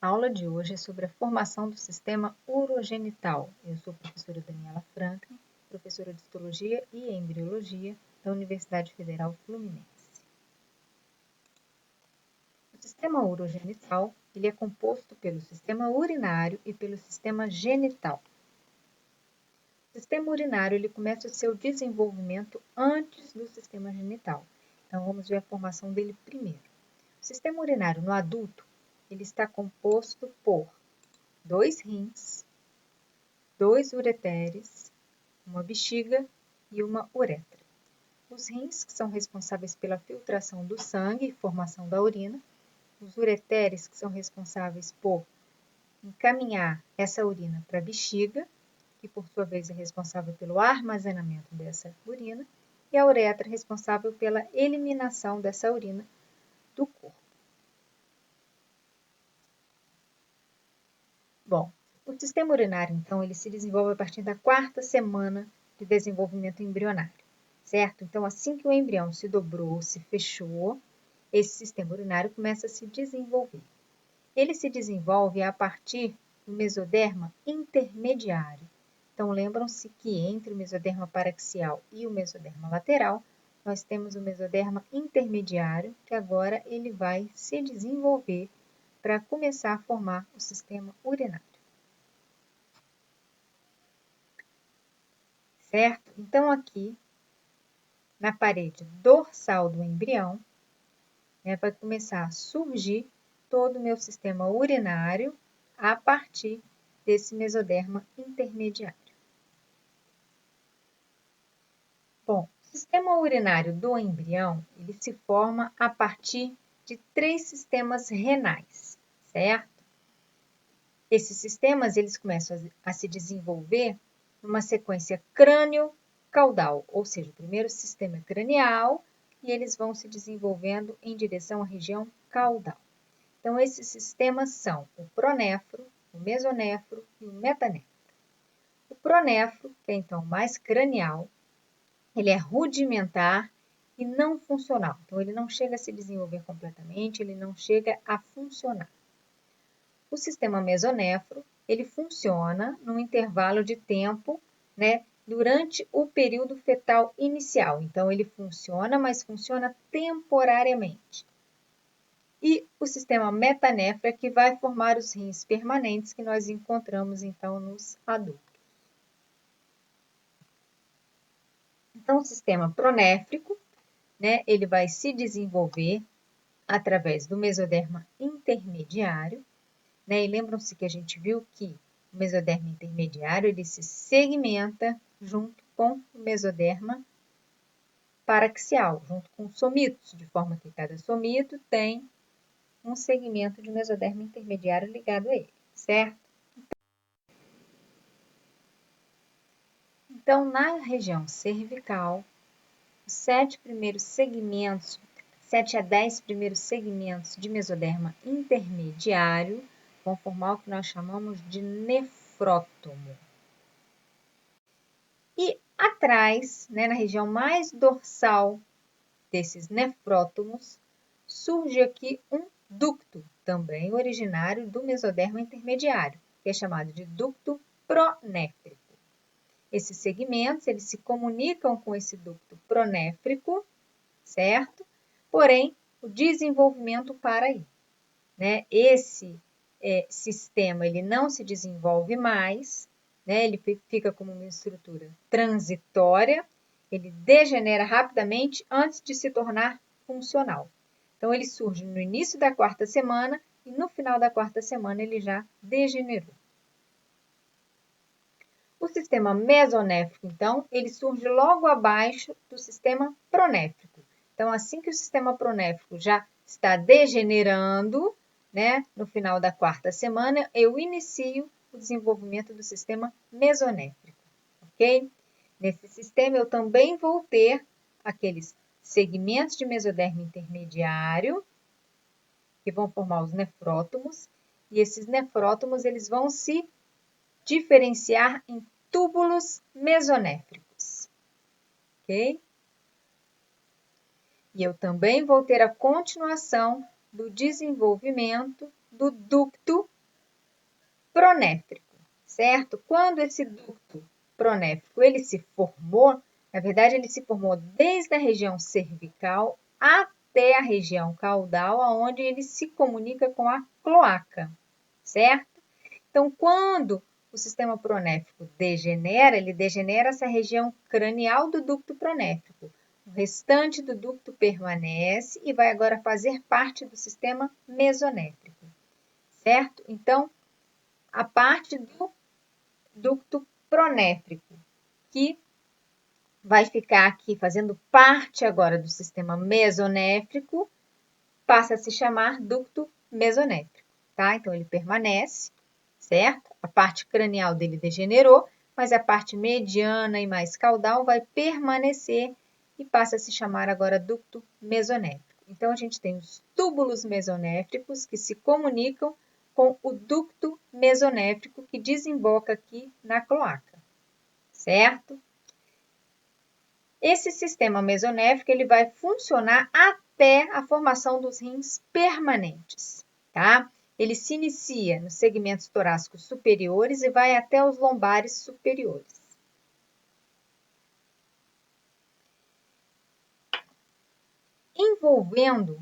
A aula de hoje é sobre a formação do sistema urogenital. Eu sou a professora Daniela Franklin, professora de Histologia e Embriologia da Universidade Federal Fluminense. O sistema urogenital ele é composto pelo sistema urinário e pelo sistema genital. O sistema urinário ele começa o seu desenvolvimento antes do sistema genital. Então, vamos ver a formação dele primeiro. O sistema urinário no adulto ele está composto por 2 rins, 2 ureteres, uma bexiga e uma uretra. Os rins, que são responsáveis pela filtração do sangue e formação da urina. Os ureteres, que são responsáveis por encaminhar essa urina para a bexiga, que por sua vez é responsável pelo armazenamento dessa urina. E a uretra, responsável pela eliminação dessa urina do corpo. Bom, o sistema urinário, então, ele se desenvolve a partir da 4ª semana de desenvolvimento embrionário, certo? Então, assim que o embrião se dobrou, se fechou, esse sistema urinário começa a se desenvolver. Ele se desenvolve a partir do mesoderma intermediário. Então, lembram-se que entre o mesoderma paraxial e o mesoderma lateral, nós temos o mesoderma intermediário, que agora ele vai se desenvolver para começar a formar o sistema urinário. Certo? Então, aqui, na parede dorsal do embrião, vai começar a surgir todo o meu sistema urinário a partir desse mesoderma intermediário. Bom, o sistema urinário do embrião, ele se forma a partir de 3 sistemas renais, certo? Esses sistemas, eles começam a se desenvolver numa sequência crânio-caudal, ou seja, o primeiro sistema é cranial e eles vão se desenvolvendo em direção à região caudal. Então, esses sistemas são o pronéfro, o mesonéfro e o metanéfro. O pronéfro, que é então mais cranial, ele é rudimentar e não funcional. Então, ele não chega a se desenvolver completamente, ele não chega a funcionar. O sistema mesonéfro, ele funciona num intervalo de tempo, durante o período fetal inicial. Então, ele funciona, mas funciona temporariamente. E o sistema metanéfro é que vai formar os rins permanentes que nós encontramos, então, nos adultos. Então, o sistema pronéfrico, ele vai se desenvolver através do mesoderma intermediário, e lembram-se que a gente viu que o mesoderma intermediário ele se segmenta junto com o mesoderma paraxial, junto com os somitos, de forma que cada somito tem um segmento de mesoderma intermediário ligado a ele, certo? Então, na região cervical, os 7 a 10 primeiros segmentos de mesoderma intermediário vão formar o que nós chamamos de nefrótomo. E atrás, na região mais dorsal desses nefrótomos, surge aqui um ducto, também originário do mesoderma intermediário, que é chamado de ducto pronéfrico. Esses segmentos, eles se comunicam com esse ducto pronéfrico, certo? Porém, o desenvolvimento para aí. Esse sistema, ele não se desenvolve mais, ele fica como uma estrutura transitória, ele degenera rapidamente antes de se tornar funcional. Então, ele surge no início da 4ª semana e no final da 4ª semana ele já degenerou. O sistema mesonéfrico, então, ele surge logo abaixo do sistema pronéfrico. Então, assim que o sistema pronéfrico já está degenerando, no final da 4ª semana, eu inicio o desenvolvimento do sistema mesonéfrico, ok? Nesse sistema, eu também vou ter aqueles segmentos de mesoderma intermediário, que vão formar os nefrótomos, e esses nefrótomos, eles vão se diferenciar em túbulos mesonéfricos, ok? E eu também vou ter a continuação do desenvolvimento do ducto certo? Quando esse ducto pronéfrico ele se formou, na verdade ele se formou desde a região cervical até a região caudal, onde ele se comunica com a cloaca, certo? Então, quando o sistema pronéfrico degenera, ele degenera essa região cranial do ducto pronéfrico. O restante do ducto permanece e vai agora fazer parte do sistema mesonéfrico, certo? Então, a parte do ducto pronéfrico, que vai ficar aqui fazendo parte agora do sistema mesonéfrico, passa a se chamar ducto mesonéfrico, tá? Então, ele permanece, certo? A parte cranial dele degenerou, mas a parte mediana e mais caudal vai permanecer e passa a se chamar agora ducto mesonéfrico. Então, a gente tem os túbulos mesonéfricos que se comunicam com o ducto mesonéfrico que desemboca aqui na cloaca, certo? Esse sistema mesonéfrico ele vai funcionar até a formação dos rins permanentes, tá? Ele se inicia nos segmentos torácicos superiores e vai até os lombares superiores. Envolvendo,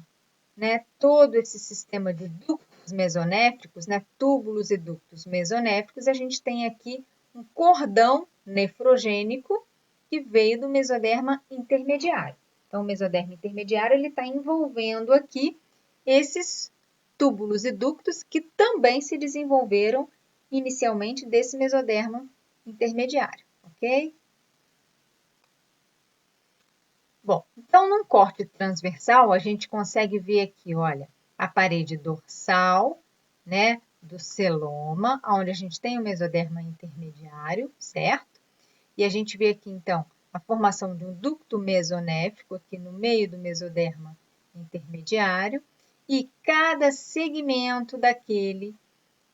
né, todo esse sistema de ductos mesonéfricos, né, túbulos e ductos mesonéfricos, a gente tem aqui um cordão nefrogênico que veio do mesoderma intermediário. Então, o mesoderma intermediário ele está envolvendo aqui esses túbulos e ductos que também se desenvolveram inicialmente desse mesoderma intermediário, ok? Bom, então num corte transversal a gente consegue ver aqui, olha, a parede dorsal, né, do celoma, onde a gente tem o mesoderma intermediário, certo? E a gente vê aqui então a formação de um ducto mesonéfrico aqui no meio do mesoderma intermediário e cada segmento daquele,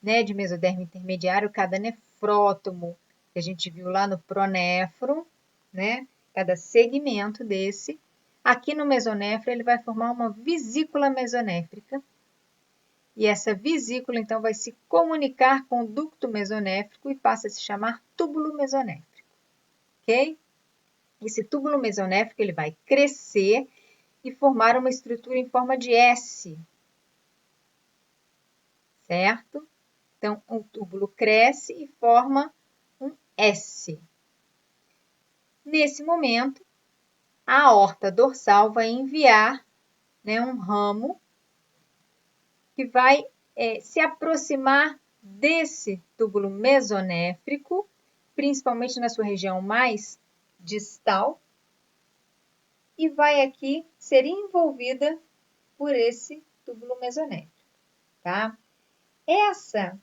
né, de mesoderma intermediário, cada nefrótomo que a gente viu lá no pronéfron, né, cada segmento desse, aqui no mesonéfro ele vai formar uma vesícula mesonéfrica e essa vesícula então vai se comunicar com o ducto mesonéfrico e passa a se chamar túbulo mesonéfrico, ok? Esse túbulo mesonéfrico ele vai crescer e formar uma estrutura em forma de S, certo? Então, o túbulo cresce e forma um S. Nesse momento, a aorta dorsal vai enviar, né, um ramo que vai se aproximar desse túbulo mesonéfrico, principalmente na sua região mais distal, e vai aqui ser envolvida por esse túbulo mesonéfrico, tá? Essa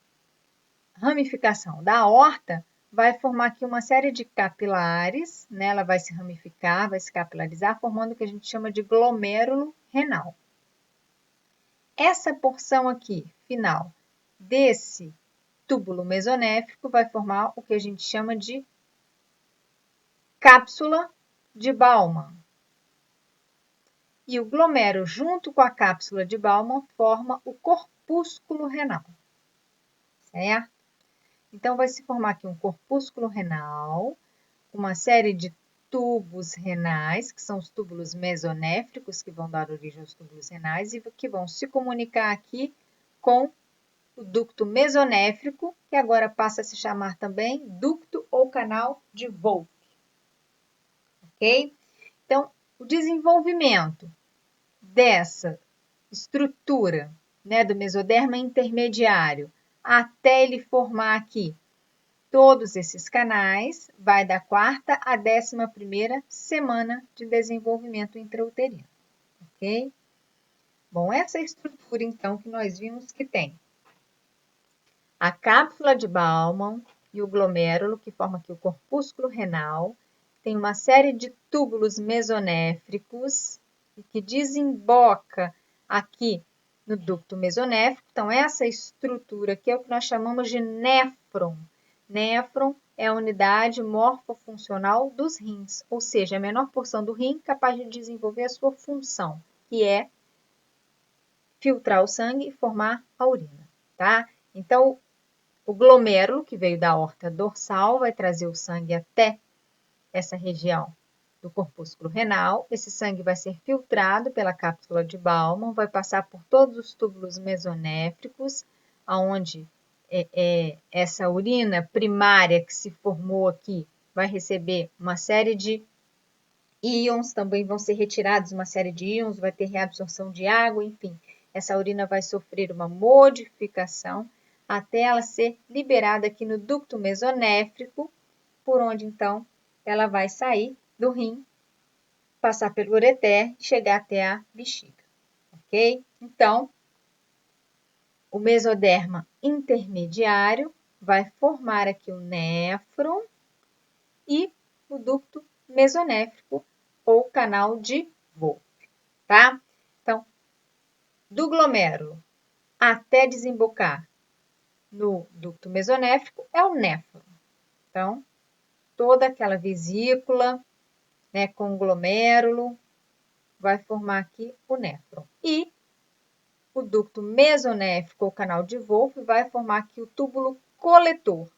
ramificação da aorta vai formar aqui uma série de capilares, né? Ela vai se ramificar, vai se capilarizar, formando o que a gente chama de glomérulo renal. Essa porção aqui, final, desse túbulo mesonéfrico vai formar o que a gente chama de cápsula de Bowman. E o glomérulo, junto com a cápsula de Bowman, forma o corpúsculo renal, certo? Então, vai se formar aqui um corpúsculo renal, uma série de tubos renais, que são os túbulos mesonéfricos, que vão dar origem aos túbulos renais e que vão se comunicar aqui com o ducto mesonéfrico, que agora passa a se chamar também ducto ou canal de Volk, ok? Então, o desenvolvimento dessa estrutura, né, do mesoderma intermediário até ele formar aqui todos esses canais, vai da 4ª à 11ª semana de desenvolvimento intrauterino, ok? Bom, essa estrutura, então, que nós vimos que tem a cápsula de Bowman e o glomérulo, que forma aqui o corpúsculo renal, tem uma série de túbulos mesonéfricos que desemboca aqui no ducto mesonéfrico. Então, essa estrutura aqui é o que nós chamamos de néfron. Néfron é a unidade morfofuncional dos rins, ou seja, a menor porção do rim capaz de desenvolver a sua função, que é filtrar o sangue e formar a urina, tá? Então, O glomérulo, que veio da aorta dorsal, vai trazer o sangue até essa região do corpúsculo renal. Esse sangue vai ser filtrado pela cápsula de Bowman, vai passar por todos os túbulos mesonéfricos, aonde essa urina primária que se formou aqui vai receber uma série de íons, também vão ser retirados uma série de íons, vai ter reabsorção de água, enfim. Essa urina vai sofrer uma modificação até ela ser liberada aqui no ducto mesonéfrico, por onde então ela vai sair do rim, passar pelo ureter e chegar até a bexiga, ok? Então, o mesoderma intermediário vai formar aqui o néfron e o ducto mesonéfrico ou canal de Wolff, tá? Então, do glomérulo até desembocar no ducto mesonéfrico é o néfron. Então, toda aquela vesícula, né, com glomérulo, vai formar aqui o néfron. E o ducto mesonéfrico ou canal de Wolff vai formar aqui o túbulo coletor,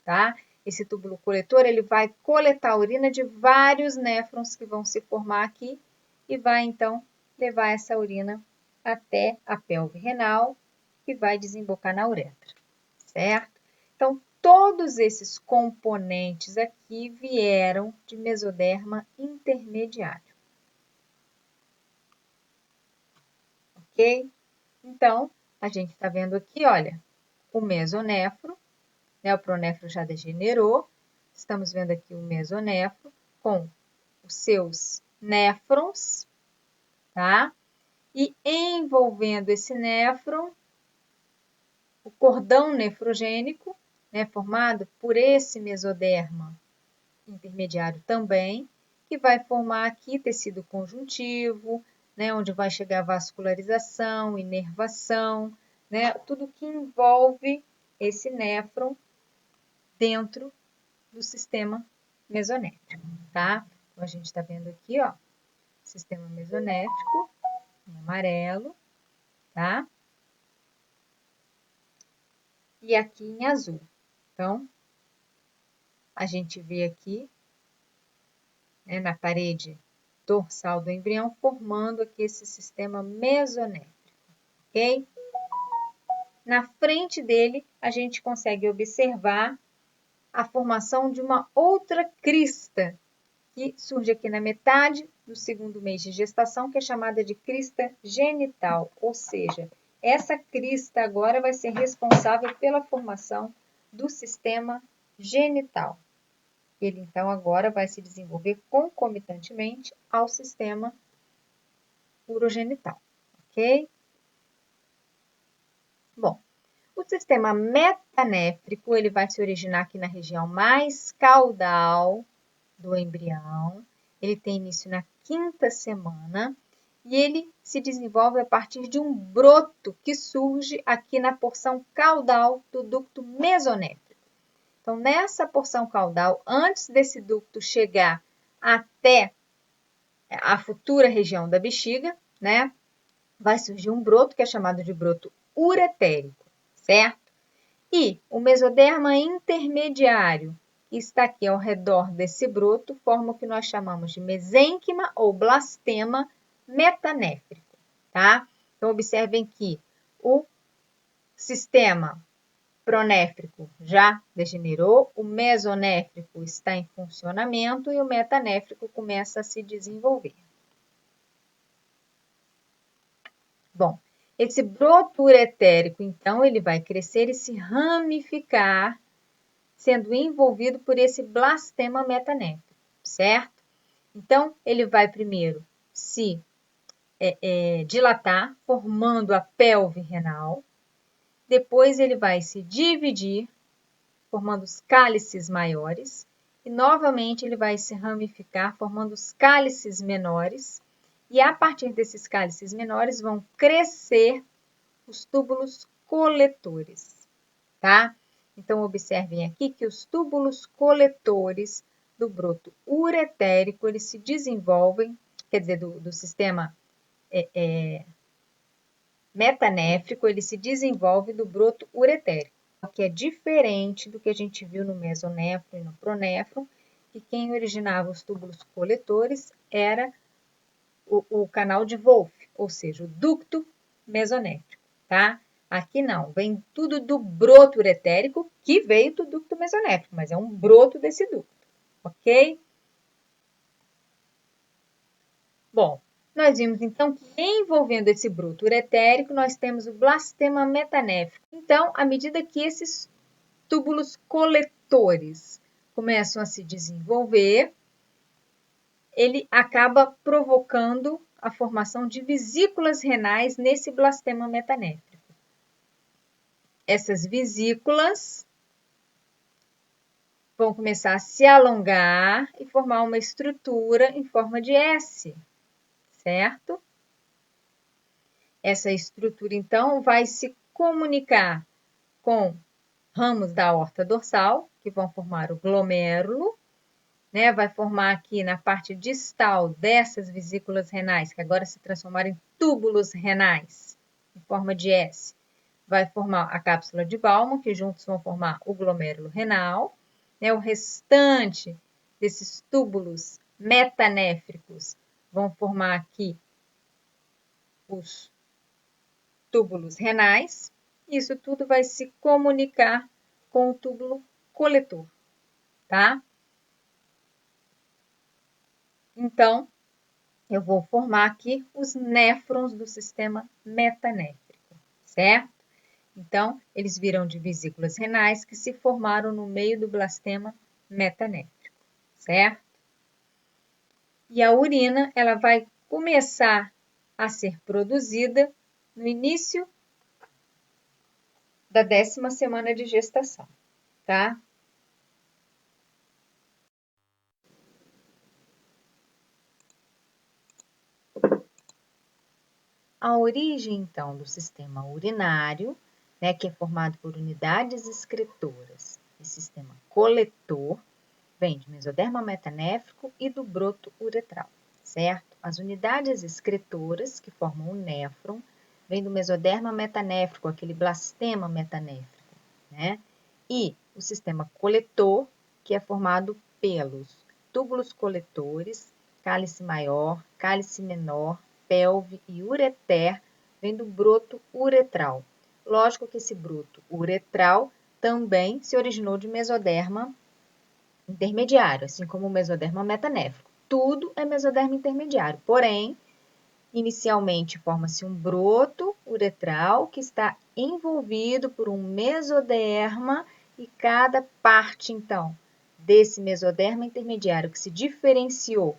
tá? Esse túbulo coletor, ele vai coletar a urina de vários néfrons que vão se formar aqui e vai, então, levar essa urina até a pelve renal e vai desembocar na uretra, certo? Então, todos esses componentes aqui vieram de mesoderma intermediário. Ok? Então, a gente está vendo aqui, olha, o mesonéfro, né? O pronéfro já degenerou. Estamos vendo aqui o mesonéfro com os seus néfrons, tá? E envolvendo esse néfron, o cordão nefrogênico, né? Formado por esse mesoderma intermediário também, que vai formar aqui tecido conjuntivo, né? Onde vai chegar a vascularização, inervação, né? Tudo que envolve esse néfron dentro do sistema mesonéfrico, tá? Então, a gente está vendo aqui, ó, sistema mesonéfrico, em amarelo, tá? E aqui em azul. Então, a gente vê aqui, né, na parede dorsal do embrião, formando aqui esse sistema mesonéfrico, ok? Na frente dele, a gente consegue observar a formação de uma outra crista, que surge aqui na metade do segundo mês de gestação, que é chamada de crista genital, ou seja, essa crista agora vai ser responsável pela formação do sistema genital. Ele, então, agora vai se desenvolver concomitantemente ao sistema urogenital, ok? Bom, o sistema metanéfrico, ele vai se originar aqui na região mais caudal do embrião. Ele tem início na 5ª semana e ele se desenvolve a partir de um broto que surge aqui na porção caudal do ducto mesonéfrico. Então, nessa porção caudal, antes desse ducto chegar até a futura região da bexiga, né, vai surgir um broto que é chamado de broto uretérico, certo? E o mesoderma intermediário que está aqui ao redor desse broto forma o que nós chamamos de mesênquima ou blastema metanéfrico, tá? Então, observem que o sistema pronéfrico já degenerou, o mesonéfrico está em funcionamento e o metanéfrico começa a se desenvolver. Bom, esse broto uretérico, então, ele vai crescer e se ramificar, sendo envolvido por esse blastema metanéfrico, certo? Então, ele vai primeiro se dilatar, formando a pelve renal. Depois, ele vai se dividir, formando os cálices maiores. E, novamente, ele vai se ramificar, formando os cálices menores. E, a partir desses cálices menores, vão crescer os túbulos coletores, tá? Então, observem aqui que os túbulos coletores do broto uretérico, eles se desenvolvem, quer dizer, do sistema metanéfrico, ele se desenvolve do broto uretérico, que é diferente do que a gente viu no mesonéfron e no pronéfron, que quem originava os túbulos coletores era o canal de Wolff, ou seja, o ducto mesonéfrico, tá? Aqui não, vem tudo do broto uretérico, que veio do ducto mesonéfrico, mas é um broto desse ducto, ok? Bom, nós vimos então que envolvendo esse broto uretérico, nós temos o blastema metanéfrico. Então, à medida que esses túbulos coletores começam a se desenvolver, ele acaba provocando a formação de vesículas renais nesse blastema metanéfrico. Essas vesículas vão começar a se alongar e formar uma estrutura em forma de S, certo? Essa estrutura, então, vai se comunicar com ramos da aorta dorsal, que vão formar o glomérulo, né? Vai formar aqui na parte distal dessas vesículas renais, que agora se transformaram em túbulos renais, em forma de S. Vai formar a cápsula de Bowman, que juntos vão formar o glomérulo renal. Né? O restante desses túbulos metanéfricos vão formar aqui os túbulos renais. Isso tudo vai se comunicar com o túbulo coletor, tá? Então, eu vou formar aqui os néfrons do sistema metanéfrico, certo? Então, eles viram de vesículas renais que se formaram no meio do blastema metanéfrico, certo? E a urina, ela vai começar a ser produzida no início da 10ª semana de gestação, tá? A origem, então, do sistema urinário, né, que é formado por unidades excretoras e sistema coletor, vem de mesoderma metanéfrico e do broto uretral, certo? As unidades excretoras, que formam o néfron, vêm do mesoderma metanéfrico, aquele blastema metanéfrico, né? E o sistema coletor, que é formado pelos túbulos coletores, cálice maior, cálice menor, pelve e ureter, vem do broto uretral. Lógico que esse broto uretral também se originou de mesoderma intermediário, assim como o mesoderma metanéfrico. Tudo é mesoderma intermediário, porém, inicialmente forma-se um broto uretral que está envolvido por um mesoderma e cada parte, então, desse mesoderma intermediário que se diferenciou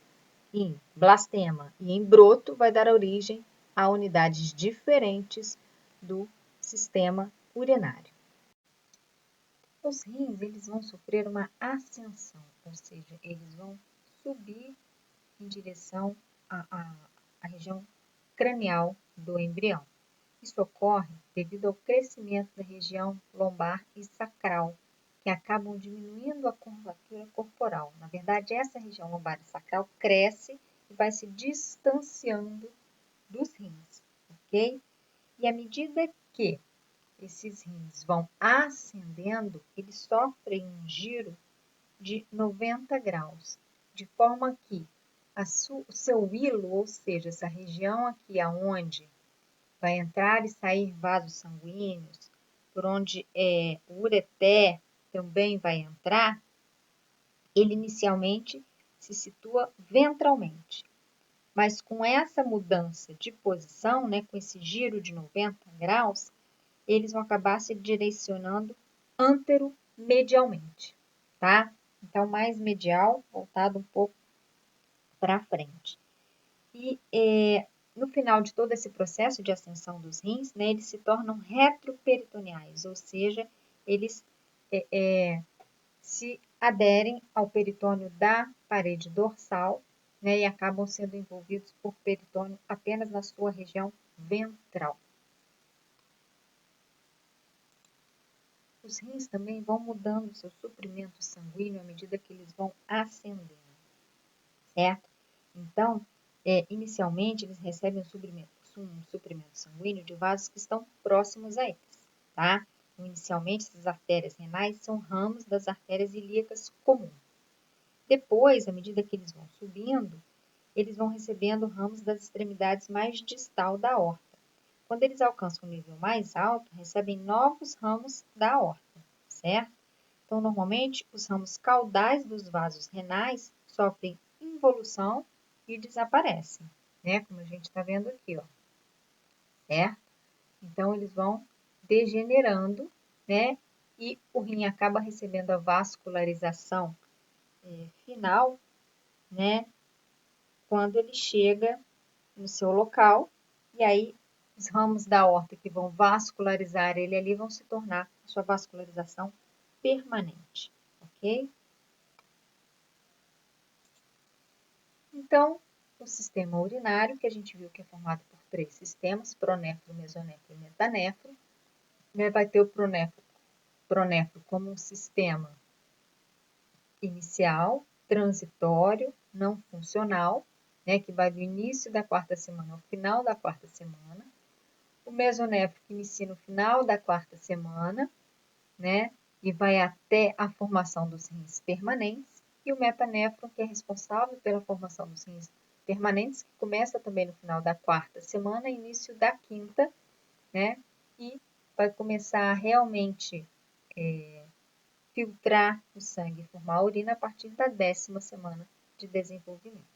em blastema e em broto vai dar origem a unidades diferentes do sistema urinário. Os rins, eles vão sofrer uma ascensão, ou seja, eles vão subir em direção à região cranial do embrião. Isso ocorre devido ao crescimento da região lombar e sacral, que acabam diminuindo a curvatura corporal. Na verdade, essa região lombar e sacral cresce e vai se distanciando dos rins, ok? E à medida que esses rins vão ascendendo, eles sofrem um giro de 90 graus, de forma que o seu hilo, ou seja, essa região aqui aonde vai entrar e sair vasos sanguíneos, por onde o ureter também vai entrar, ele inicialmente se situa ventralmente. Mas com essa mudança de posição, né, com esse giro de 90 graus, eles vão acabar se direcionando anteromedialmente, tá? Então, mais medial, voltado um pouco para frente. E no final de todo esse processo de ascensão dos rins, né, eles se tornam retroperitoneais, ou seja, eles se aderem ao peritônio da parede dorsal, né, e acabam sendo envolvidos por peritônio apenas na sua região ventral. Os rins também vão mudando seu suprimento sanguíneo à medida que eles vão ascendendo, certo? Então, inicialmente, eles recebem um suprimento sanguíneo de vasos que estão próximos a eles, tá? Então, inicialmente, essas artérias renais são ramos das artérias ilíacas comuns. Depois, à medida que eles vão subindo, eles vão recebendo ramos das extremidades mais distal da aorta. Quando eles alcançam um nível mais alto, recebem novos ramos da aorta, certo? Então, normalmente, os ramos caudais dos vasos renais sofrem involução e desaparecem, né? Como a gente está vendo aqui, ó. Certo? Então, eles vão degenerando, né? E o rim acaba recebendo a vascularização final, né? Quando ele chega no seu local, e aí os ramos da aorta que vão vascularizar ele ali vão se tornar a sua vascularização permanente, ok? Então, o sistema urinário, que a gente viu que é formado por 3 sistemas, pronéfro, mesonéfro e metanéfro, né, vai ter o pronéfro como um sistema inicial, transitório, não funcional, né, que vai do início da 4ª semana ao final da 4ª semana. O mesonéfro que inicia no final da 4ª semana, né, e vai até a formação dos rins permanentes. E o metanéfron, que é responsável pela formação dos rins permanentes, que começa também no final da 4ª semana, início da 5ª, né, e vai começar a realmente filtrar o sangue e formar a urina a partir da 10ª semana de desenvolvimento.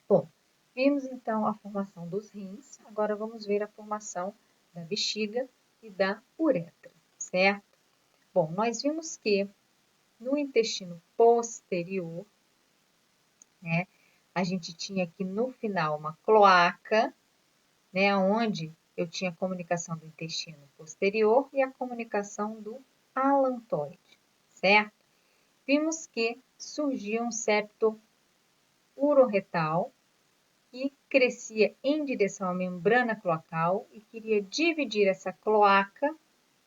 Bom, vimos então a formação dos rins, agora vamos ver a formação da bexiga e da uretra, certo? Bom, nós vimos que no intestino posterior, né, a gente tinha aqui no final uma cloaca, né, onde eu tinha a comunicação do intestino posterior e a comunicação do alantoide, certo? Vimos que surgia um septo uroretal que crescia em direção à membrana cloacal e queria dividir essa cloaca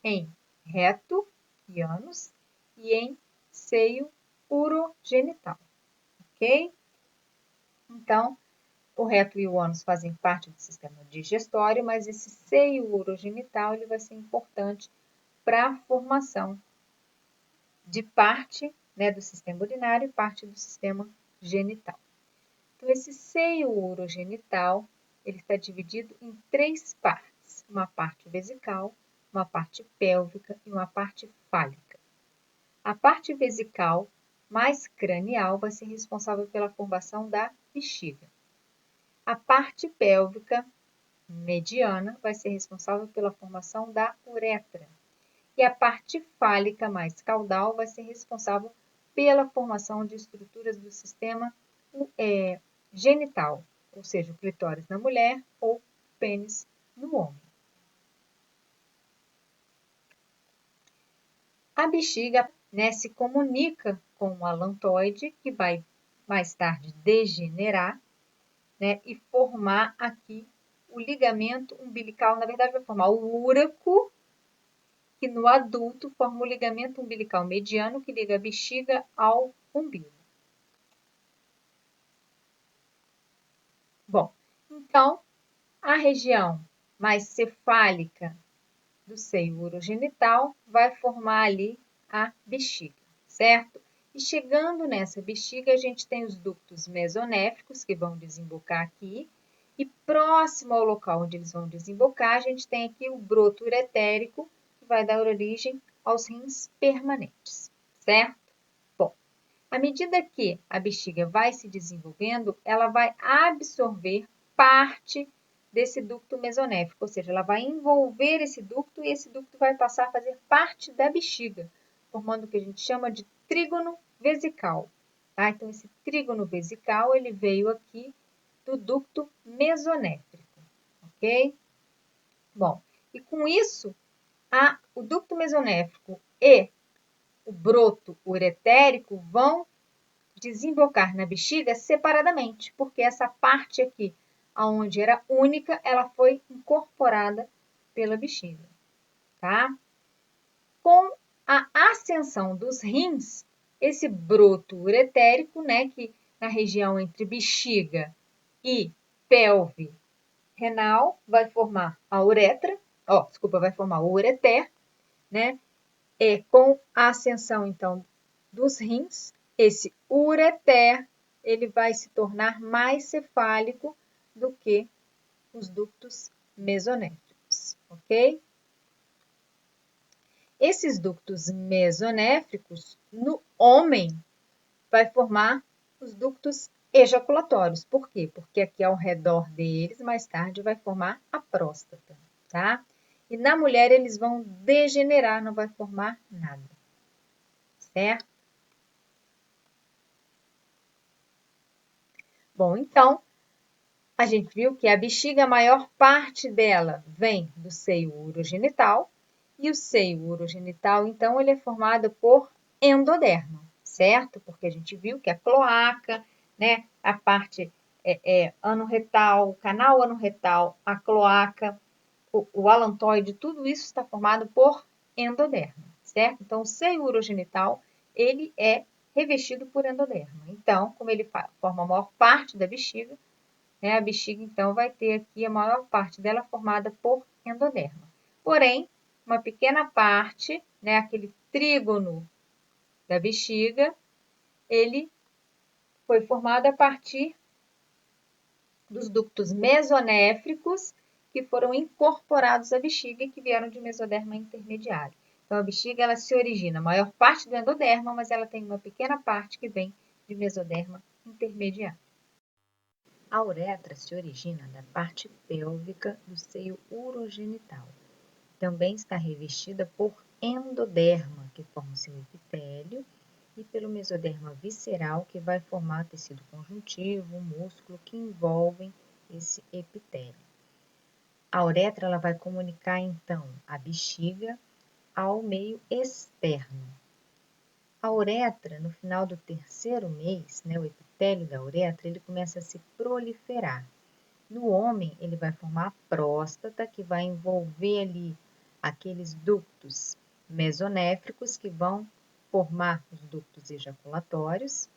em reto e ânus e em seio urogenital, ok? Então, o reto e o ânus fazem parte do sistema digestório, mas esse seio urogenital ele vai ser importante para a formação de parte, né, do sistema urinário e parte do sistema genital. Então, esse seio urogenital ele está dividido em 3 partes, uma parte vesical, uma parte pélvica e uma parte fálica. A parte vesical, mais cranial, vai ser responsável pela formação da bexiga. A parte pélvica, mediana, vai ser responsável pela formação da uretra. E a parte fálica, mais caudal, vai ser responsável pela formação de estruturas do sistema genital, ou seja, o clitóris na mulher ou pênis no homem. A bexiga, né, se comunica com o alantoide, que vai mais tarde degenerar, né, e formar aqui o ligamento umbilical. Na verdade, vai formar o úraco, que no adulto forma o ligamento umbilical mediano, que liga a bexiga ao umbigo. Bom, então, a região mais cefálica do seio urogenital vai formar ali a bexiga, certo? E chegando nessa bexiga, a gente tem os ductos mesonéficos que vão desembocar aqui. E próximo ao local onde eles vão desembocar, a gente tem aqui o broto uretérico, que vai dar origem aos rins permanentes, certo? Bom, à medida que a bexiga vai se desenvolvendo, ela vai absorver parte desse ducto mesonéfico, ou seja, ela vai envolver esse ducto e esse ducto vai passar a fazer parte da bexiga, formando o que a gente chama de trígono vesical. Tá? Então, esse trígono vesical, ele veio aqui do ducto mesonéfrico, ok? Bom, e com isso, o ducto mesonéfrico e o broto uretérico vão desembocar na bexiga separadamente, porque essa parte aqui, aonde era única, ela foi incorporada pela bexiga, tá? Com a ascensão dos rins, esse broto uretérico, né, que na região entre bexiga e pelve renal vai formar a uretra, vai formar o ureter, né? Com a ascensão, então, dos rins, esse ureter, ele vai se tornar mais cefálico do que os ductos mesonéfricos, ok? Esses ductos mesonéfricos, no homem, vai formar os ductos ejaculatórios. Por quê? Porque aqui ao redor deles, mais tarde, vai formar a próstata, tá? E na mulher eles vão degenerar, não vai formar nada, certo? Bom, então, a gente viu que a bexiga, a maior parte dela vem do seio urogenital, e o seio urogenital, então, ele é formado por endoderma, certo? Porque a gente viu que a cloaca, né, a parte anorretal, o canal anorretal, a cloaca, o alantoide, tudo isso está formado por endoderma, certo? Então, o seio urogenital, ele é revestido por endoderma. Então, como ele forma a maior parte da bexiga, né, a bexiga, então, vai ter aqui a maior parte dela formada por endoderma. Porém, uma pequena parte, né, aquele trígono da bexiga, ele foi formado a partir dos ductos mesonéfricos que foram incorporados à bexiga e que vieram de mesoderma intermediário. Então, a bexiga, ela se origina, a maior parte do endoderma, mas ela tem uma pequena parte que vem de mesoderma intermediário. A uretra se origina da parte pélvica do seio urogenital. Também está revestida por endoderma, que forma o seu epitélio, e pelo mesoderma visceral, que vai formar tecido conjuntivo, músculo, que envolvem esse epitélio. A uretra ela vai comunicar, então, a bexiga ao meio externo. A uretra, no final do terceiro mês, né, o epitélio da uretra, ele começa a se proliferar. No homem, ele vai formar a próstata, que vai envolver ali aqueles ductos mesonéfricos que vão formar os ductos ejaculatórios.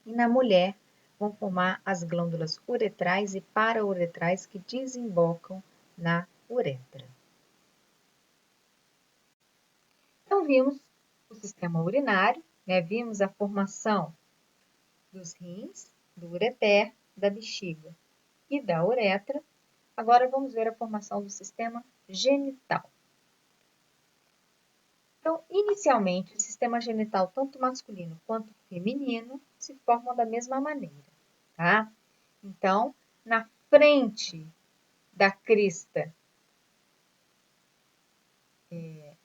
E na mulher, vão formar as glândulas uretrais e parauretrais que desembocam na uretra. Então, vimos o sistema urinário, né? Vimos a formação dos rins, do ureter, da bexiga e da uretra. Agora vamos ver a formação do sistema genital. Então, inicialmente, o sistema genital, tanto masculino quanto feminino, se formam da mesma maneira, tá? Então, na frente da crista, que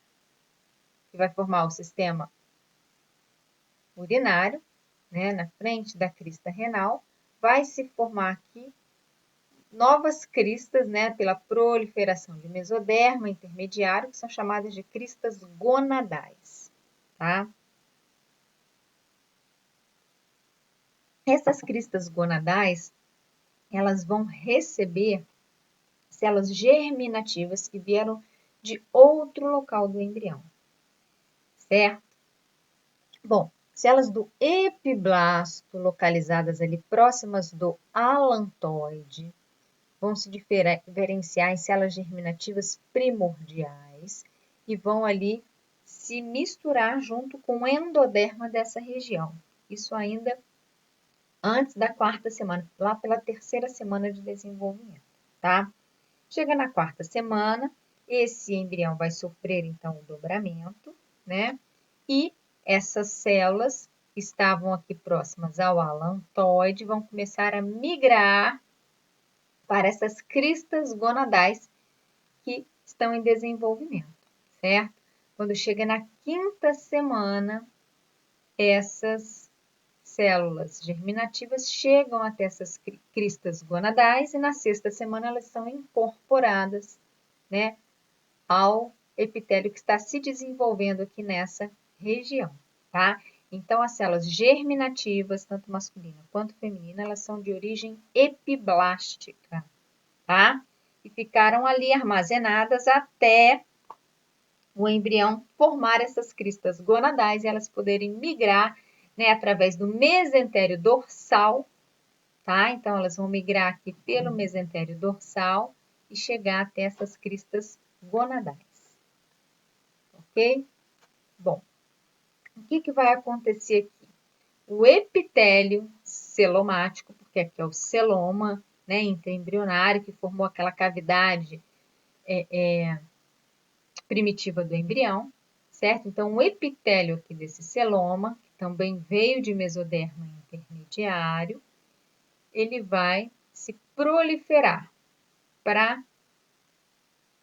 vai formar o sistema urinário, né, na frente da crista renal, vai se formar aqui novas cristas, né, pela proliferação de mesoderma intermediário, que são chamadas de cristas gonadais, tá? Essas cristas gonadais, elas vão receber células germinativas que vieram de outro local do embrião, certo? Bom, células do epiblasto, localizadas ali próximas do alantoide, vão se diferenciar em células germinativas primordiais e vão ali se misturar junto com o endoderma dessa região. Isso ainda antes da quarta semana, lá pela terceira semana de desenvolvimento, tá? Chega na quarta semana, esse embrião vai sofrer então o dobramento, né? E essas células que estavam aqui próximas ao alantoide vão começar a migrar para essas cristas gonadais que estão em desenvolvimento, certo? Quando chega na quinta semana, essas células germinativas chegam até essas cristas gonadais e na sexta semana elas são incorporadas, né, ao epitélio que está se desenvolvendo aqui nessa região, tá? Então, as células germinativas, tanto masculina quanto feminina, elas são de origem epiblástica, tá? E ficaram ali armazenadas até o embrião formar essas cristas gonadais e elas poderem migrar, né, através do mesentério dorsal, tá? Então, elas vão migrar aqui pelo mesentério dorsal e chegar até essas cristas gonadais, ok? Bom, o que vai acontecer aqui? O epitélio celomático, porque aqui é o celoma, né, intraembrionário, que formou aquela cavidade primitiva do embrião, certo? Então, o epitélio aqui desse celoma, que também veio de mesoderma intermediário, ele vai se proliferar para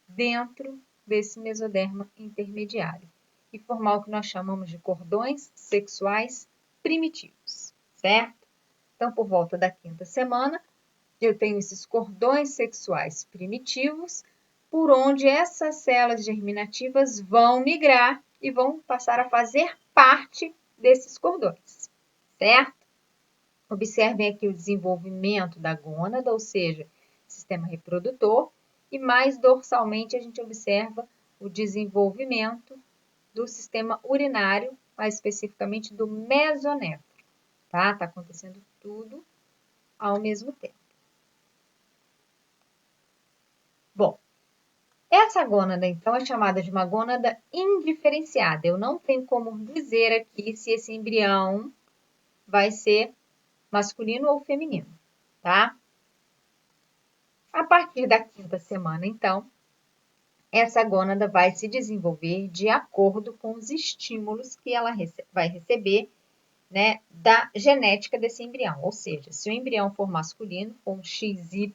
dentro desse mesoderma intermediário e formar o que nós chamamos de cordões sexuais primitivos, certo? Então, por volta da 5ª semana, eu tenho esses cordões sexuais primitivos, por onde essas células germinativas vão migrar e vão passar a fazer parte desses cordões, certo? Observem aqui o desenvolvimento da gônada, ou seja, sistema reprodutor, e mais dorsalmente a gente observa o desenvolvimento do sistema urinário, mais especificamente do mesonéfro, tá? Tá acontecendo tudo ao mesmo tempo. Bom, essa gônada, então, é chamada de uma gônada indiferenciada. Eu não tenho como dizer aqui se esse embrião vai ser masculino ou feminino, tá? A partir da 5ª semana, então, essa gônada vai se desenvolver de acordo com os estímulos que ela vai receber, né, da genética desse embrião. Ou seja, se o embrião for masculino, com XY,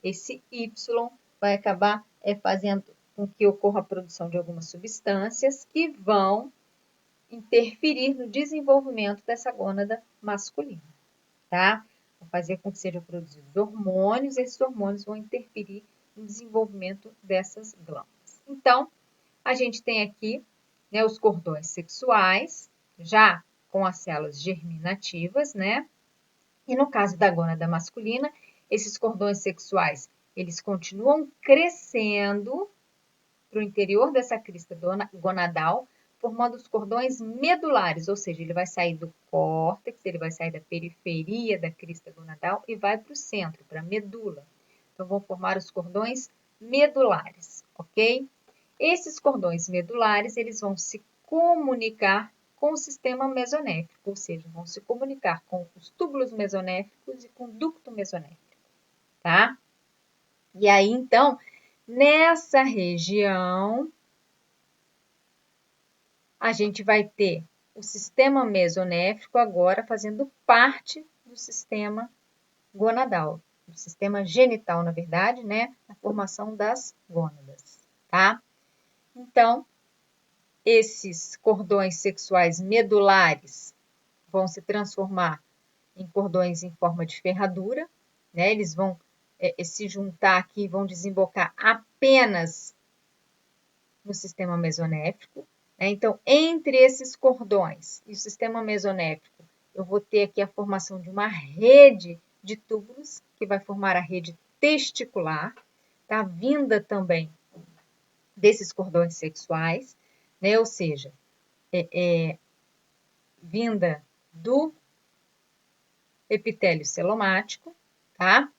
esse Y vai acabar fazendo com que ocorra a produção de algumas substâncias que vão interferir no desenvolvimento dessa gônada masculina, tá? Vão fazer com que sejam produzidos hormônios, e esses hormônios vão interferir no desenvolvimento dessas glândulas. Então, a gente tem aqui, né, os cordões sexuais, já com as células germinativas, né? E no caso da gônada masculina, esses cordões sexuais, eles continuam crescendo para o interior dessa crista gonadal, formando os cordões medulares, ou seja, ele vai sair do córtex, ele vai sair da periferia da crista gonadal e vai para o centro, para a medula. Então, vão formar os cordões medulares, ok? Esses cordões medulares, eles vão se comunicar com o sistema mesonéfrico, ou seja, vão se comunicar com os túbulos mesonéfricos e com o ducto mesonéfrico, tá? E aí, então, nessa região, a gente vai ter o sistema mesonéfrico agora fazendo parte do sistema gonadal, do sistema genital, na verdade, né? A formação das gônadas, tá? Então, esses cordões sexuais medulares vão se transformar em cordões em forma de ferradura, né? Eles vão se juntar aqui e vão desembocar apenas no sistema mesonéfrico, né? Então, entre esses cordões e o sistema mesonéfrico, eu vou ter aqui a formação de uma rede de túbulos, que vai formar a rede testicular, tá? Vinda também desses cordões sexuais, né? Ou seja, vinda do epitélio celomático, tá?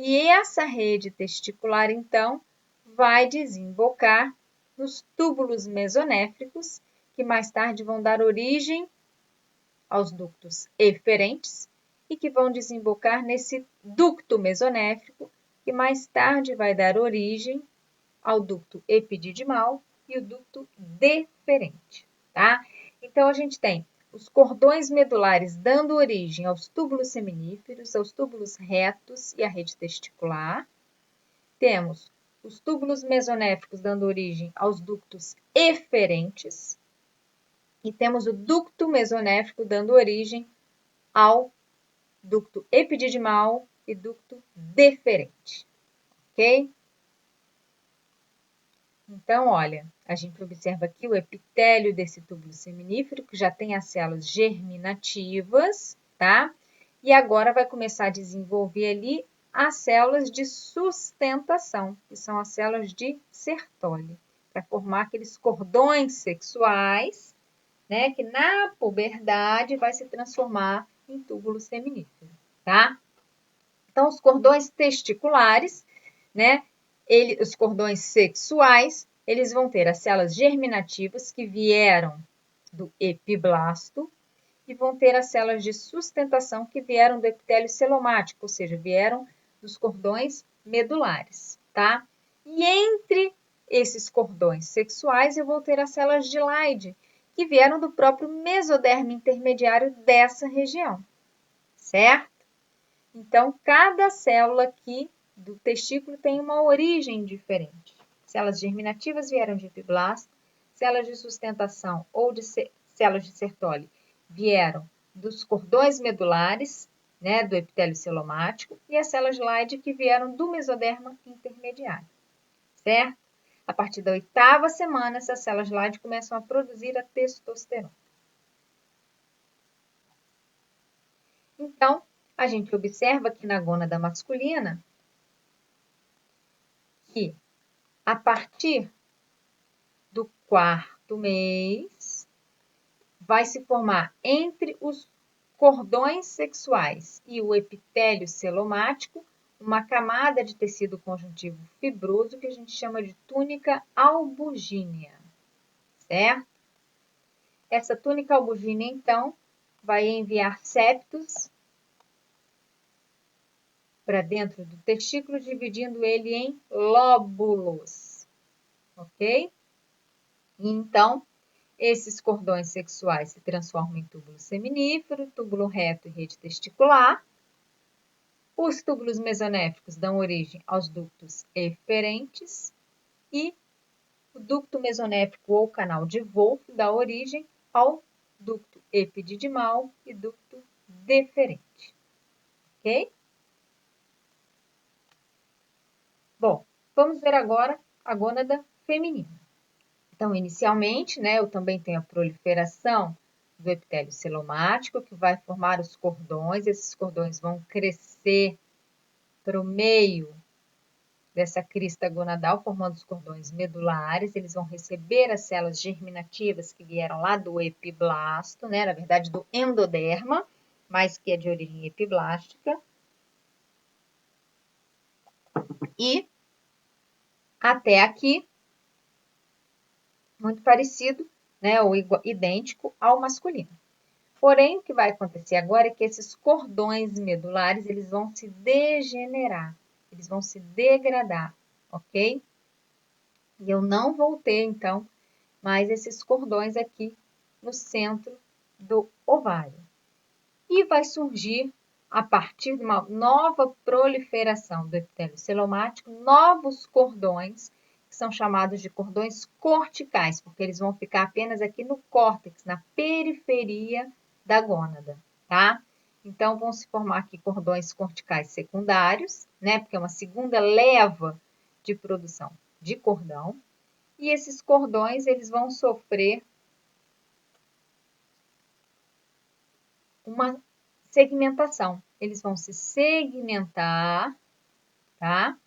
E essa rede testicular, então, vai desembocar nos túbulos mesonéfricos, que mais tarde vão dar origem aos ductos eferentes e que vão desembocar nesse ducto mesonéfrico, que mais tarde vai dar origem ao ducto epididimal e o ducto deferente, tá? Então, a gente tem os cordões medulares dando origem aos túbulos seminíferos, aos túbulos retos e à rede testicular. Temos os túbulos mesonéfricos dando origem aos ductos eferentes. E temos o ducto mesonéfrico dando origem ao ducto epididimal e ducto deferente, ok? Então, olha, a gente observa aqui o epitélio desse túbulo seminífero, que já tem as células germinativas, tá? E agora vai começar a desenvolver ali as células de sustentação, que são as células de Sertoli, para formar aqueles cordões sexuais, né? Que na puberdade vai se transformar em túbulo seminífero, tá? Então, os cordões testiculares, né? Os cordões sexuais, eles vão ter as células germinativas que vieram do epiblasto e vão ter as células de sustentação que vieram do epitélio celomático, ou seja, vieram dos cordões medulares, tá? E entre esses cordões sexuais, eu vou ter as células de Leydig, que vieram do próprio mesodermo intermediário dessa região, certo? Então, cada célula aqui do testículo tem uma origem diferente. Células germinativas vieram de epiblasto, células de sustentação ou de células de Sertoli vieram dos cordões medulares, né, do epitélio celomático, e as células de Leydig que vieram do mesoderma intermediário, certo? A partir da 8ª semana, essas células de Leydig começam a produzir a testosterona. Então, a gente observa aqui na gônada masculina que a partir do 4º mês vai se formar entre os cordões sexuais e o epitélio celomático uma camada de tecido conjuntivo fibroso que a gente chama de túnica albugínea, certo? Essa túnica albugínea, então, vai enviar septos para dentro do testículo, dividindo ele em lóbulos, ok? Então, esses cordões sexuais se transformam em túbulo seminífero, túbulo reto e rede testicular. Os túbulos mesonéficos dão origem aos ductos eferentes e o ducto mesonéfico ou canal de Wolff dá origem ao ducto epididimal e ducto deferente, ok? Bom, vamos ver agora a gônada feminina. Então, inicialmente, né, eu também tenho a proliferação do epitélio celomático, que vai formar os cordões. Esses cordões vão crescer para o meio dessa crista gonadal, formando os cordões medulares. Eles vão receber as células germinativas que vieram lá do epiblasto, né, na verdade do endoderma, mas que é de origem epiblástica. E até aqui, muito parecido, né, ou idêntico ao masculino. Porém, o que vai acontecer agora é que esses cordões medulares, eles vão se degenerar, eles vão se degradar, ok? E eu não vou ter, então, mais esses cordões aqui no centro do ovário. E vai surgir, a partir de uma nova proliferação do epitélio celomático, novos cordões, que são chamados de cordões corticais, porque eles vão ficar apenas aqui no córtex, na periferia da gônada, tá? Então, vão se formar aqui cordões corticais secundários, né? Porque é uma segunda leva de produção de cordão. E esses cordões, eles vão sofrer uma segmentação. Eles vão se segmentar, tá?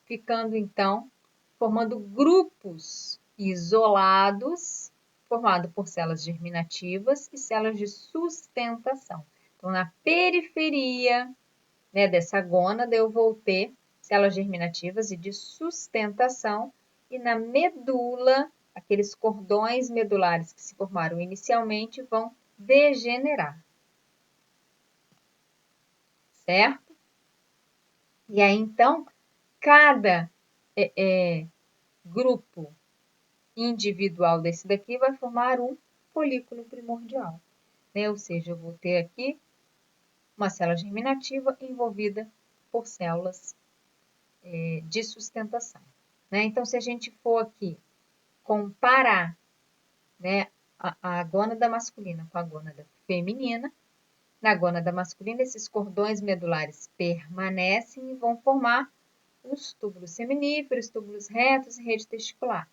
Ficando, então, formando grupos isolados, formado por células germinativas e células de sustentação. Então, na periferia, né, dessa gônada, eu vou ter células germinativas e de sustentação, e na medula, aqueles cordões medulares que se formaram inicialmente vão degenerar. Certo? E aí, então, cada grupo individual desse daqui vai formar um folículo primordial, né? Ou seja, eu vou ter aqui uma célula germinativa envolvida por células de sustentação, né? Então, se a gente for aqui comparar, né, a gônada masculina com a gônada feminina, na gônada masculina, esses cordões medulares permanecem e vão formar os túbulos seminíferos, túbulos retos e rede testicular.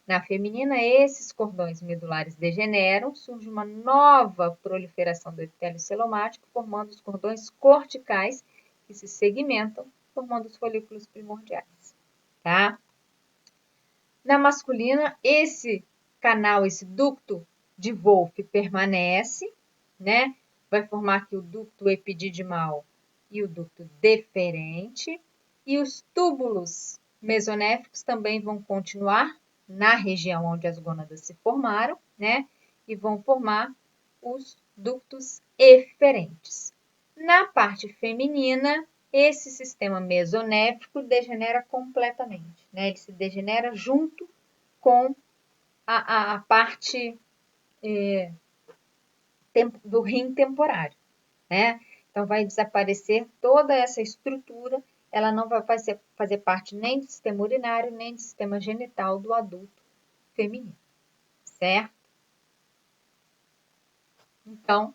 Na feminina, esses cordões medulares degeneram, surge uma nova proliferação do epitélio celomático, formando os cordões corticais, que se segmentam, formando os folículos primordiais, tá? Na masculina, esse canal, esse ducto de Wolff permanece, né? Vai formar aqui o ducto epididimal e o ducto deferente, e os túbulos mesonéficos também vão continuar na região onde as gônadas se formaram, né? E vão formar os ductos eferentes. Na parte feminina, esse sistema mesonéfrico degenera completamente, né? Ele se degenera junto com a parte do rim temporário, né? Então, vai desaparecer toda essa estrutura, ela não vai fazer parte nem do sistema urinário, nem do sistema genital do adulto feminino, certo? Então,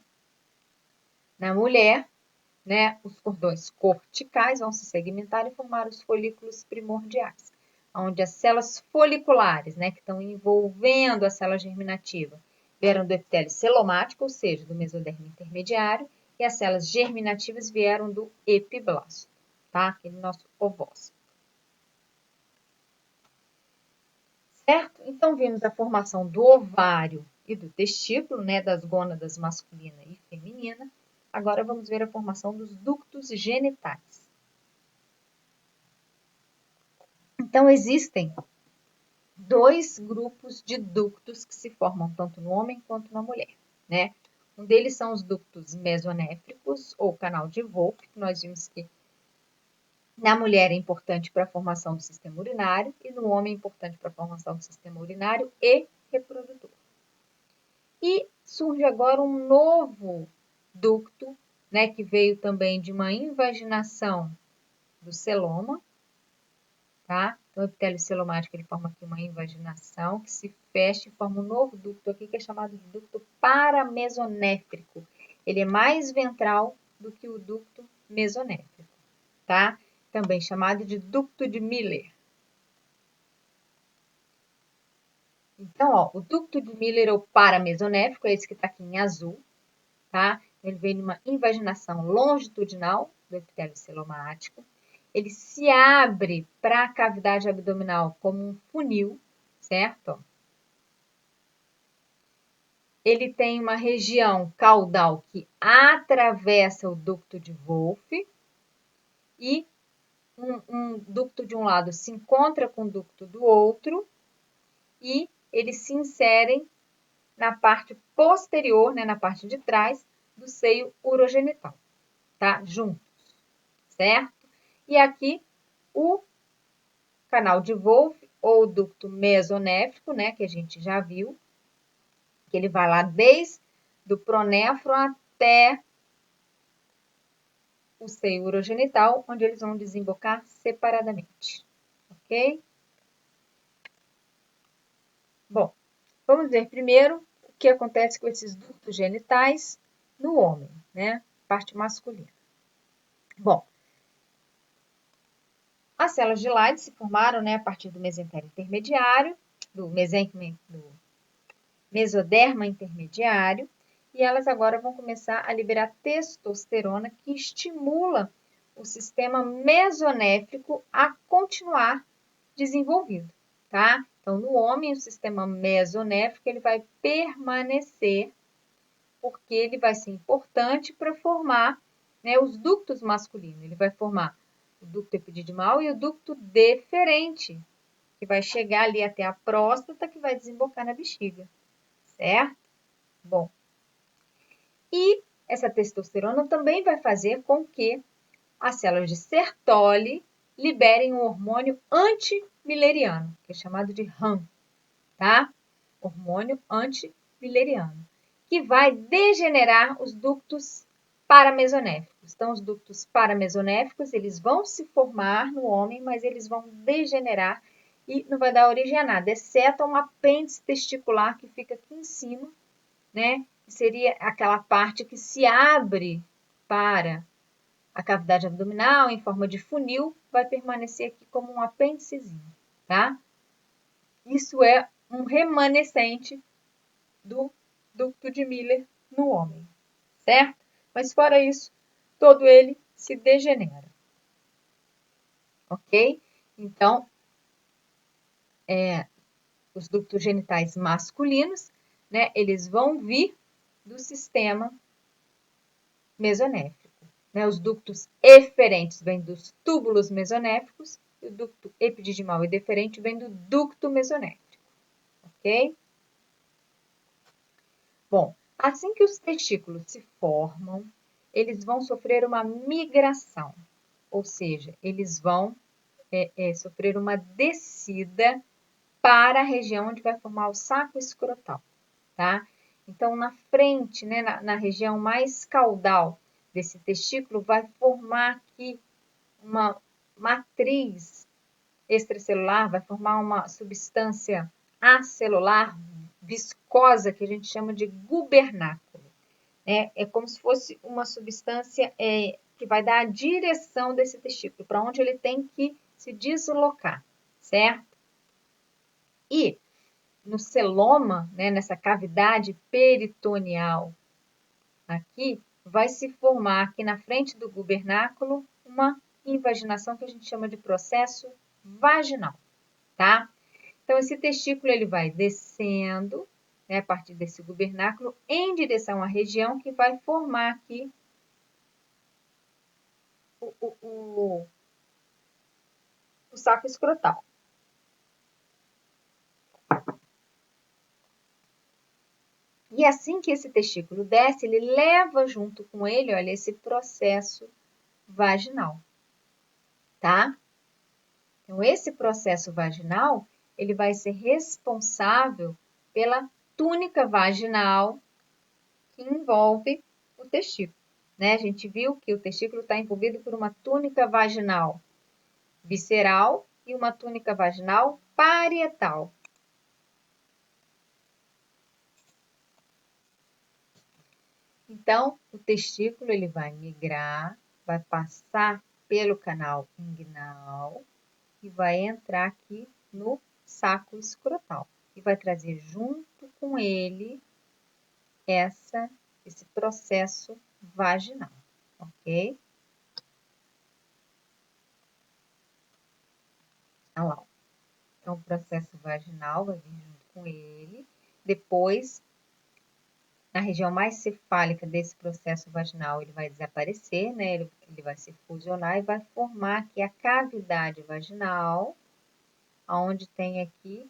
na mulher, né, os cordões corticais vão se segmentar e formar os folículos primordiais, onde as células foliculares, né, que estão envolvendo a célula germinativa, vieram do epitélio celomático, ou seja, do mesodermo intermediário, e as células germinativas vieram do epiblasto, tá? Aquele nosso ovócito. Certo? Então, vimos a formação do ovário e do testículo, né, das gônadas masculina e feminina. Agora, vamos ver a formação dos ductos genitais. Então, existem dois grupos de ductos que se formam tanto no homem quanto na mulher, né? Um deles são os ductos mesonéfricos, ou canal de Volk, que nós vimos que na mulher é importante para a formação do sistema urinário e no homem é importante para a formação do sistema urinário e reprodutor. E surge agora um novo ducto, né, que veio também de uma invaginação do celoma, tá? Então, o epitélio celomático ele forma aqui uma invaginação que se fecha e forma um novo ducto aqui que é chamado de ducto paramesonéfrico. Ele é mais ventral do que o ducto mesonéfrico, tá? Também chamado de ducto de Miller. Então, ó, o ducto de Miller ou paramesonéfrico é esse que está aqui em azul, tá? Ele vem numa invaginação longitudinal do epitélio celomático. Ele se abre para a cavidade abdominal como um funil, certo? Ele tem uma região caudal que atravessa o ducto de Wolff e um ducto de um lado se encontra com o ducto do outro e eles se inserem na parte posterior, né, na parte de trás do seio urogenital, tá? Juntos, certo? E aqui o canal de Wolff ou ducto mesonéfrico, né, que a gente já viu, que ele vai lá desde do pronéfron até o seio urogenital, onde eles vão desembocar separadamente, ok? Bom, vamos ver primeiro o que acontece com esses ductos genitais no homem, né? Parte masculina. Bom, as células de Leydig se formaram, né, a partir do mesentério intermediário, do mesoderma intermediário, e elas agora vão começar a liberar testosterona que estimula o sistema mesonéfrico a continuar desenvolvido, tá? Então, no homem, o sistema mesonéfrico ele vai permanecer porque ele vai ser importante para formar, né, os ductos masculinos. Ele vai formar o ducto epididimal e o ducto deferente, que vai chegar ali até a próstata, que vai desembocar na bexiga, certo? Bom, e essa testosterona também vai fazer com que as células de Sertoli liberem um hormônio antimileriano, que é chamado de RAM, tá? Hormônio antimileriano, que vai degenerar os ductos paramesonéficos. Então, os ductos paramesonéficos, eles vão se formar no homem, mas eles vão degenerar e não vai dar origem a nada, exceto um apêndice testicular que fica aqui em cima, né? Que seria aquela parte que se abre para a cavidade abdominal em forma de funil, vai permanecer aqui como um apêndicezinho, tá? Isso é um remanescente do ducto de Miller no homem, certo? Mas fora isso, todo ele se degenera, ok? Então, os ductos genitais masculinos, né, eles vão vir do sistema mesonéfrico. né? Os ductos eferentes vêm dos túbulos mesonéficos e o ducto epididimal e deferente vem do ducto mesonéfrico, ok? Bom, assim que os testículos se formam, eles vão sofrer uma migração, ou seja, eles vão sofrer uma descida para a região onde vai formar o saco escrotal, tá? Então, na frente, né, na região mais caudal desse testículo, vai formar aqui uma matriz extracelular, vai formar uma substância acelular viscosa que a gente chama de gubernáculo. É como se fosse uma substância que vai dar a direção desse testículo, para onde ele tem que se deslocar, certo? E no celoma, né, nessa cavidade peritoneal aqui, vai se formar aqui na frente do gubernáculo uma invaginação que a gente chama de processo vaginal, tá? Então, esse testículo ele vai descendo, né, a partir desse gubernáculo, em direção à região que vai formar aqui o saco escrotal. E assim que esse testículo desce, ele leva junto com ele, olha, esse processo vaginal, tá? Então, esse processo vaginal, ele vai ser responsável pela túnica vaginal que envolve o testículo, né? A gente viu que o testículo está envolvido por uma túnica vaginal visceral e uma túnica vaginal parietal. Então, o testículo ele vai migrar, vai passar pelo canal inguinal e vai entrar aqui no saco escrotal. E vai trazer junto com ele esse processo vaginal, ok? Olha lá. Então, o processo vaginal vai vir junto com ele. Depois, na região mais cefálica desse processo vaginal, ele vai desaparecer, né? Ele vai se fusionar e vai formar aqui a cavidade vaginal, onde tem aqui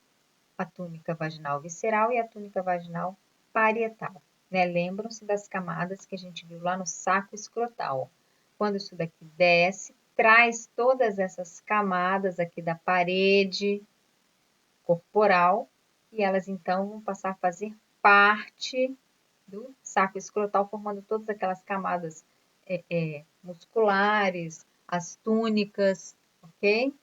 a túnica vaginal visceral e a túnica vaginal parietal, né? Lembram-se das camadas que a gente viu lá no saco escrotal. Quando isso daqui desce, traz todas essas camadas aqui da parede corporal e elas então vão passar a fazer parte do saco escrotal, formando todas aquelas camadas musculares, as túnicas, ok?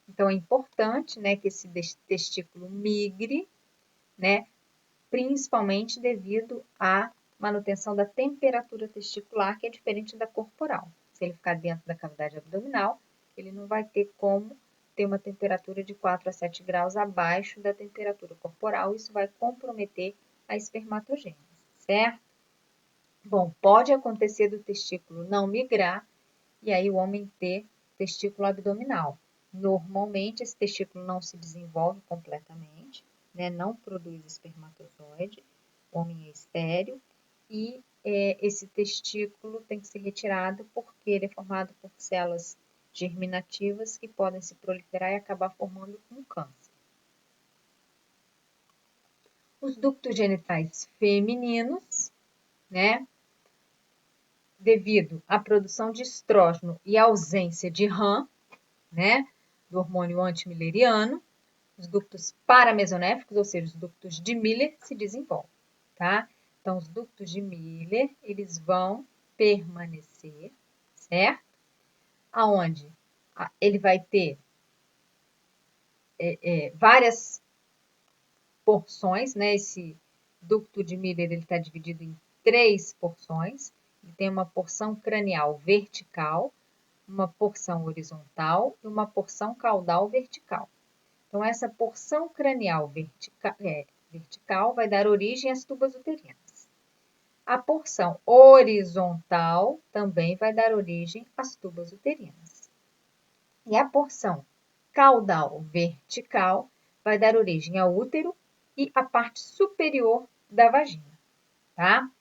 Então, é importante, né, que esse testículo migre, né, principalmente devido à manutenção da temperatura testicular, que é diferente da corporal. Se ele ficar dentro da cavidade abdominal, ele não vai ter como ter uma temperatura de 4 a 7 graus abaixo da temperatura corporal. Isso vai comprometer a espermatogênese, certo? Bom, pode acontecer do testículo não migrar e aí o homem ter testículo abdominal. Normalmente, esse testículo não se desenvolve completamente, né? Não produz espermatozoide, o homem é estéril, e esse testículo tem que ser retirado porque ele é formado por células germinativas que podem se proliferar e acabar formando um câncer. Os ductos genitais femininos, né? Devido à produção de estrógeno e ausência de RAM, né? Do hormônio antimilleriano, os ductos paramesonéficos, ou seja, os ductos de Miller, se desenvolvem, tá? Então, os ductos de Miller, eles vão permanecer, certo? Aonde ele vai ter várias porções, né? Esse ducto de Miller, ele está dividido em 3 porções. Ele tem uma porção cranial vertical, uma porção horizontal e uma porção caudal vertical. Então, essa porção cranial vertical vai dar origem às tubas uterinas. A porção horizontal também vai dar origem às tubas uterinas. E a porção caudal vertical vai dar origem ao útero e à parte superior da vagina, tá?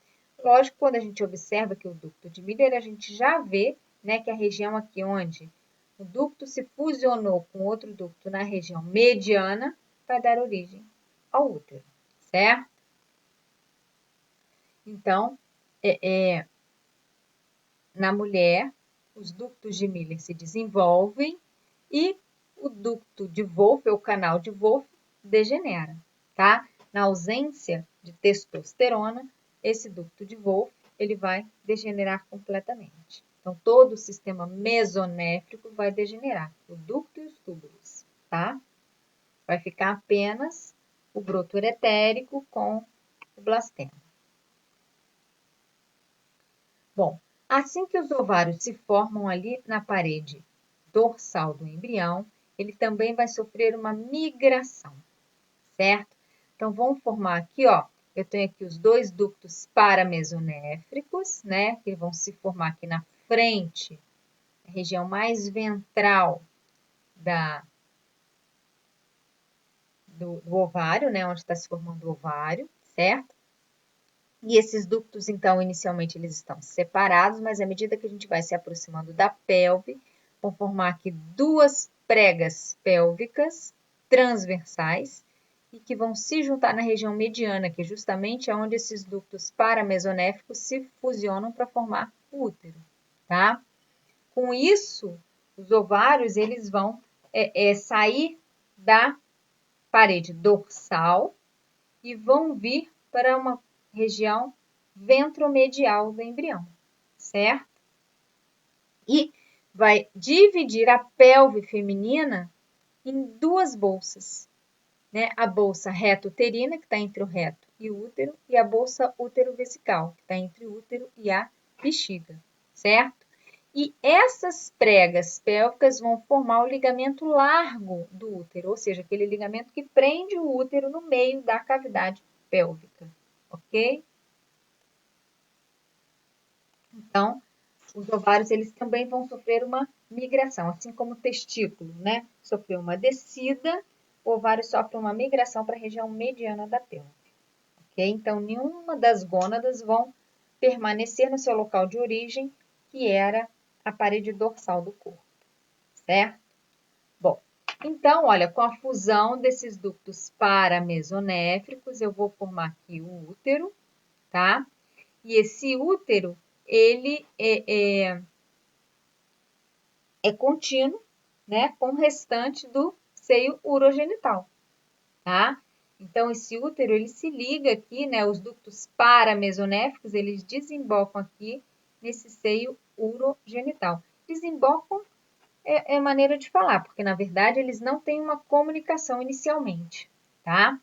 Lógico, quando a gente observa que o ducto de Miller, a gente já vê, né, que a região aqui onde o ducto se fusionou com outro ducto na região mediana vai dar origem ao útero, certo? Então, na mulher, os ductos de Miller se desenvolvem e o ducto de Wolff, ou canal de Wolff, degenera, tá? Na ausência de testosterona, esse ducto de Wolff, ele vai degenerar completamente. Então, todo o sistema mesonéfrico vai degenerar, o ducto e os túbulos, tá? Vai ficar apenas o broto uretérico com o blastema. Bom, assim que os ovários se formam ali na parede dorsal do embrião, ele também vai sofrer uma migração, certo? Então, vamos formar aqui, ó, eu tenho aqui os dois ductos paramesonéfricos, né, que vão se formar aqui na frente, a região mais ventral do ovário, né, onde está se formando o ovário, certo? E esses ductos, então, inicialmente eles estão separados, mas à medida que a gente vai se aproximando da pelve, vão formar aqui duas pregas pélvicas transversais e que vão se juntar na região mediana, que justamente é onde esses ductos paramesonéficos se fusionam para formar o útero, tá? Com isso, os ovários eles vão sair da parede dorsal e vão vir para uma região ventromedial do embrião, certo? E vai dividir a pelve feminina em duas bolsas, né? A bolsa reto-uterina, que está entre o reto e o útero, e a bolsa útero-vesical, que está entre o útero e a bexiga, certo? E essas pregas pélvicas vão formar o ligamento largo do útero, ou seja, aquele ligamento que prende o útero no meio da cavidade pélvica, ok? Então, os ovários eles também vão sofrer uma migração, assim como o testículo, né? Sofreu uma descida, o ovário sofre uma migração para a região mediana da pelve, ok? Então, nenhuma das gônadas vão permanecer no seu local de origem, que era a parede dorsal do corpo, certo? Bom, então, olha, com a fusão desses ductos paramesonéfricos, eu vou formar aqui o útero, tá? E esse útero, ele é contínuo, né, com o restante do seio urogenital, tá? Então, esse útero, ele se liga aqui, né, os ductos paramesonéficos, eles desembocam aqui nesse seio urogenital. Desembocam é maneira de falar, porque na verdade eles não têm uma comunicação inicialmente, tá?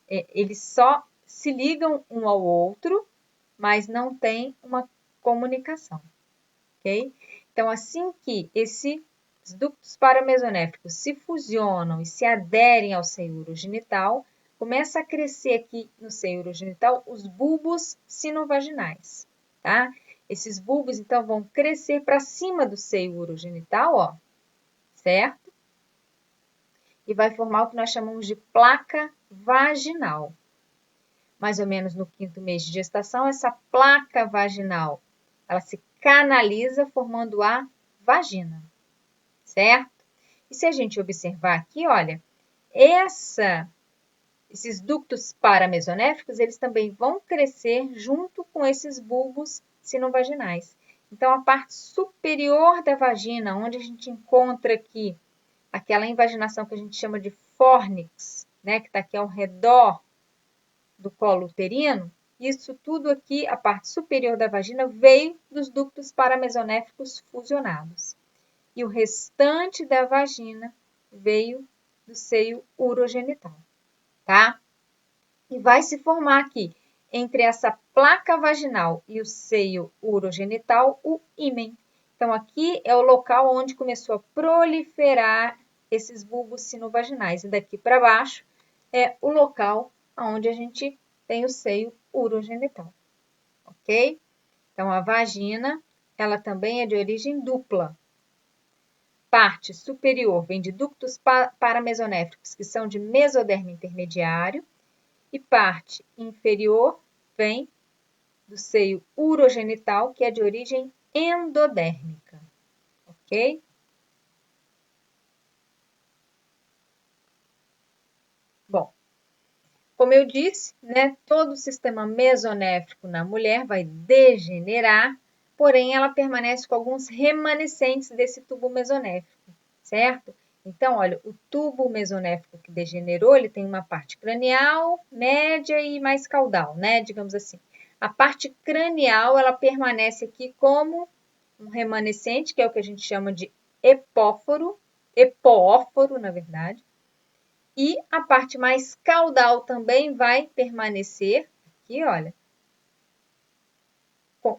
Eles só se ligam um ao outro, mas não tem uma comunicação, ok? Então, assim que esses ductos paramesonéficos se fusionam e se aderem ao seio urogenital, começa a crescer aqui no seio urogenital os bulbos sinovaginais, tá? Esses bulbos, então, vão crescer para cima do seio urogenital, ó, certo? E vai formar o que nós chamamos de placa vaginal. Mais ou menos no 5º mês de gestação, essa placa vaginal, ela se canaliza formando a vagina, certo? E se a gente observar aqui, olha, esses ductos paramesonéficos, eles também vão crescer junto com esses bulbos sinovaginais. Então, a parte superior da vagina, onde a gente encontra aqui aquela invaginação que a gente chama de fornix, né, que está aqui ao redor do colo uterino, isso tudo aqui, a parte superior da vagina, veio dos ductos paramesonéficos fusionados. E o restante da vagina veio do seio urogenital, tá? E vai se formar aqui, entre essa placa vaginal e o seio urogenital, o ímen. Então, aqui é o local onde começou a proliferar esses bulbos sinovaginais. E daqui para baixo é o local onde a gente tem o seio urogenital, ok? Então, a vagina, ela também é de origem dupla. Parte superior vem de ductos paramesonéfricos, que são de mesodermo intermediário, e parte inferior vem do seio urogenital, que é de origem endodérmica, ok? Bom, como eu disse, né, todo o sistema mesonéfrico na mulher vai degenerar, porém ela permanece com alguns remanescentes desse tubo mesonéfrico, certo? Então, olha, o tubo mesonéfrico que degenerou, ele tem uma parte cranial, média e mais caudal, né, digamos assim. A parte cranial, ela permanece aqui como um remanescente, que é o que a gente chama de epóforo, na verdade. E a parte mais caudal também vai permanecer aqui, olha.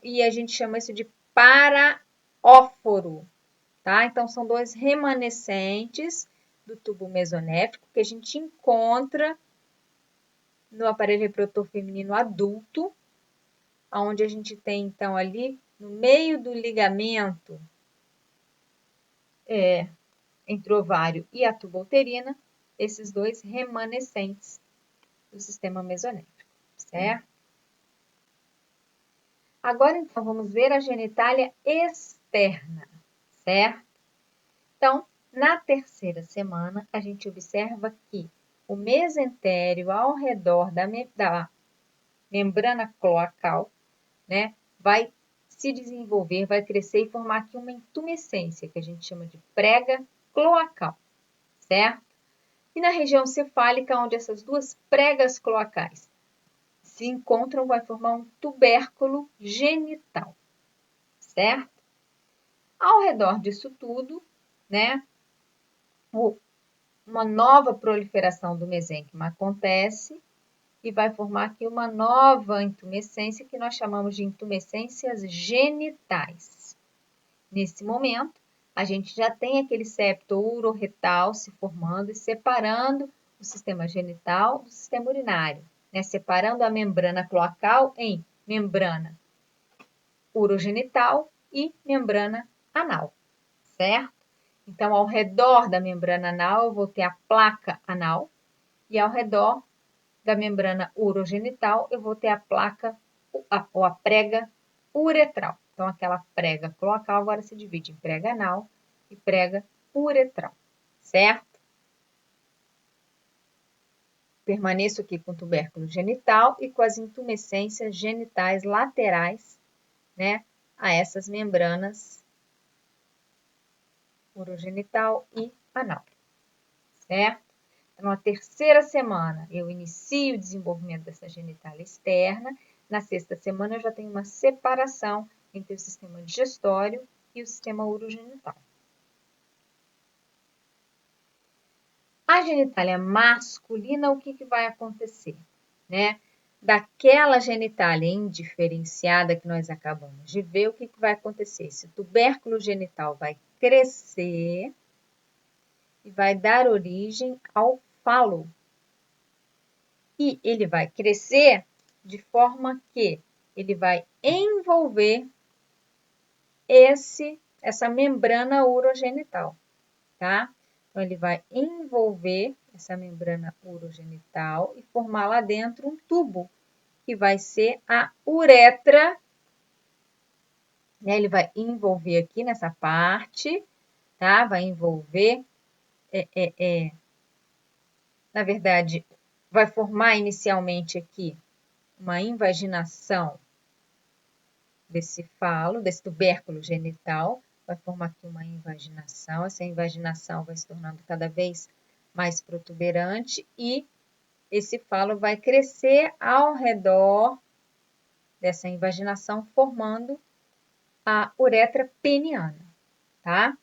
E a gente chama isso de paraóforo, tá? Então, são dois remanescentes do tubo mesonéfrico que a gente encontra no aparelho reprodutor feminino adulto, onde a gente tem, então, ali no meio do ligamento entre o ovário e a tuba uterina, esses dois remanescentes do sistema mesonéfrico, certo? Agora, então, vamos ver a genitália externa, certo? Então, na terceira semana, a gente observa que o mesentério ao redor da membrana cloacal, né, vai se desenvolver, vai crescer e formar aqui uma intumescência, que a gente chama de prega cloacal, certo? E na região cefálica, onde essas duas pregas cloacais se encontram, vai formar um tubérculo genital, certo? Ao redor disso tudo, né, uma nova proliferação do mesênquima acontece e vai formar aqui uma nova intumescência que nós chamamos de intumescências genitais. Nesse momento, a gente já tem aquele septo uroretal se formando e separando o sistema genital do sistema urinário, né? Separando a membrana cloacal em membrana urogenital e membrana anal, certo? Então, ao redor da membrana anal, eu vou ter a placa anal e ao redor da membrana urogenital, eu vou ter a placa ou a prega uretral. Então, aquela prega cloacal agora se divide em prega anal e prega uretral, certo? Permaneço aqui com o tubérculo genital e com as intumescências genitais laterais, né, a essas membranas urogenital e anal, certo? Então, na terceira semana, eu inicio o desenvolvimento dessa genitália externa. Na sexta semana, eu já tenho uma separação entre o sistema digestório e o sistema urogenital. A genitália masculina, o que vai acontecer? Né? Daquela genitália indiferenciada que nós acabamos de ver, o que vai acontecer? Esse tubérculo genital vai crescer e vai dar origem ao falo. E ele vai crescer de forma que ele vai envolver essa membrana urogenital, tá? Então, ele vai envolver essa membrana urogenital e formar lá dentro um tubo, que vai ser a uretra, né? Ele vai envolver aqui nessa parte, tá? Vai envolver, na verdade, vai formar inicialmente aqui uma invaginação desse falo, desse tubérculo genital, vai formar aqui uma invaginação. Essa invaginação vai se tornando cada vez mais protuberante e esse falo vai crescer ao redor dessa invaginação, formando a uretra peniana, tá?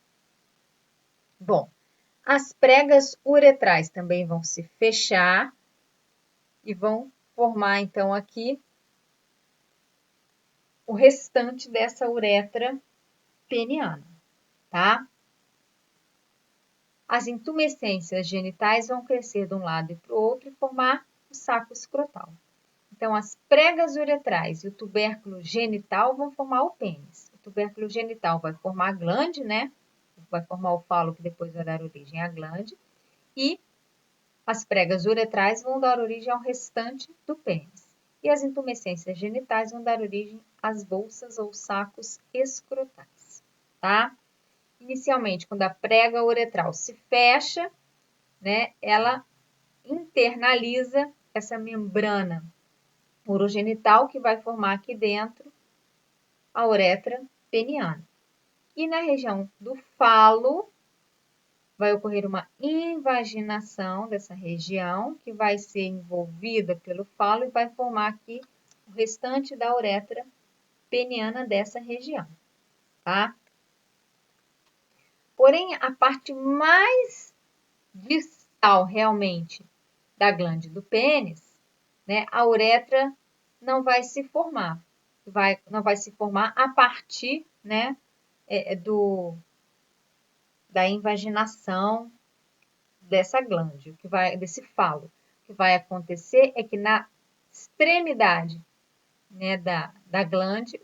Bom, as pregas uretrais também vão se fechar e vão formar, então, aqui o restante dessa uretra peniana, tá? As intumescências genitais vão crescer de um lado e para o outro e formar o saco escrotal. Então, as pregas uretrais e o tubérculo genital vão formar o pênis. O tubérculo genital vai formar a glande, né? Vai formar o falo que depois vai dar origem à glande. E as pregas uretrais vão dar origem ao restante do pênis. E as intumescências genitais vão dar origem às bolsas ou sacos escrotais, tá? Inicialmente, quando a prega uretral se fecha, né, ela internaliza essa membrana urogenital que vai formar aqui dentro a uretra peniana. E na região do falo, vai ocorrer uma invaginação dessa região, que vai ser envolvida pelo falo e vai formar aqui o restante da uretra peniana dessa região, tá? Porém, a parte mais distal realmente da glândula do pênis, né, a uretra não vai se formar. Não vai se formar a partir, né, da invaginação dessa glândula, desse falo. O que vai acontecer é que na extremidade, né, da glândula,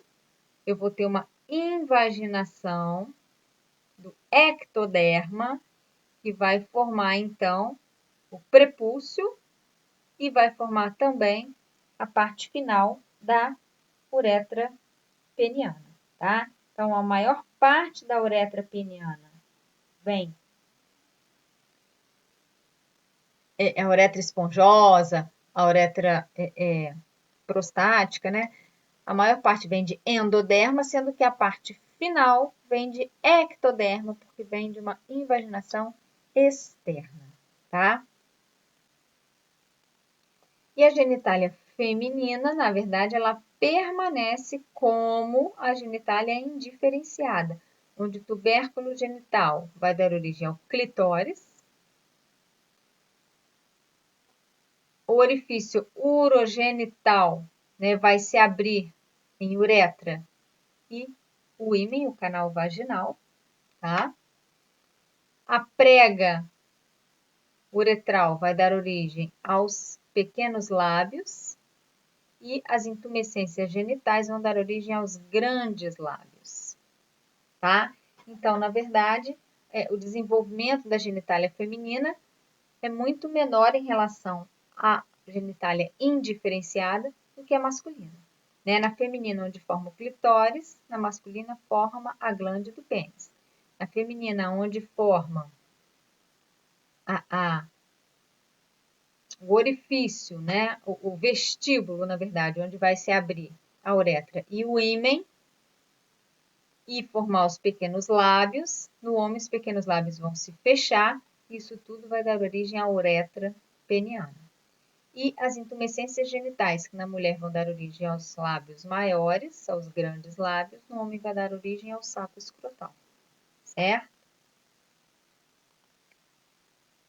eu vou ter uma invaginação do ectoderma, que vai formar, então, o prepúcio e vai formar também a parte final da uretra peniana, tá? Então, a maior parte da uretra peniana vem a uretra esponjosa, a uretra prostática, né? A maior parte vem de endoderma, sendo que a parte final vem de ectoderma, porque vem de uma invaginação externa, tá? E a genitália feminina, na verdade, ela permanece como a genitália indiferenciada, onde o tubérculo genital vai dar origem ao clitóris, o orifício urogenital, né, vai se abrir em uretra e o ímen, o canal vaginal, tá? A prega uretral vai dar origem aos pequenos lábios e as intumescências genitais vão dar origem aos grandes lábios, tá? Então, na verdade, o desenvolvimento da genitália feminina é muito menor em relação à genitália indiferenciada do que a masculina. Né? Na feminina, onde forma o clitóris, na masculina forma a glândula do pênis. Na feminina, onde forma o orifício, né? O vestíbulo, na verdade, onde vai se abrir a uretra e o ímen, e formar os pequenos lábios. No homem, os pequenos lábios vão se fechar, e isso tudo vai dar origem à uretra peniana. E as intumescências genitais, que na mulher vão dar origem aos lábios maiores, aos grandes lábios, no homem vai dar origem ao saco escrotal, certo?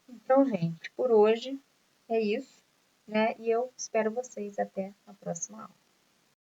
Então, gente, por hoje é isso, né? E eu espero vocês até a próxima aula.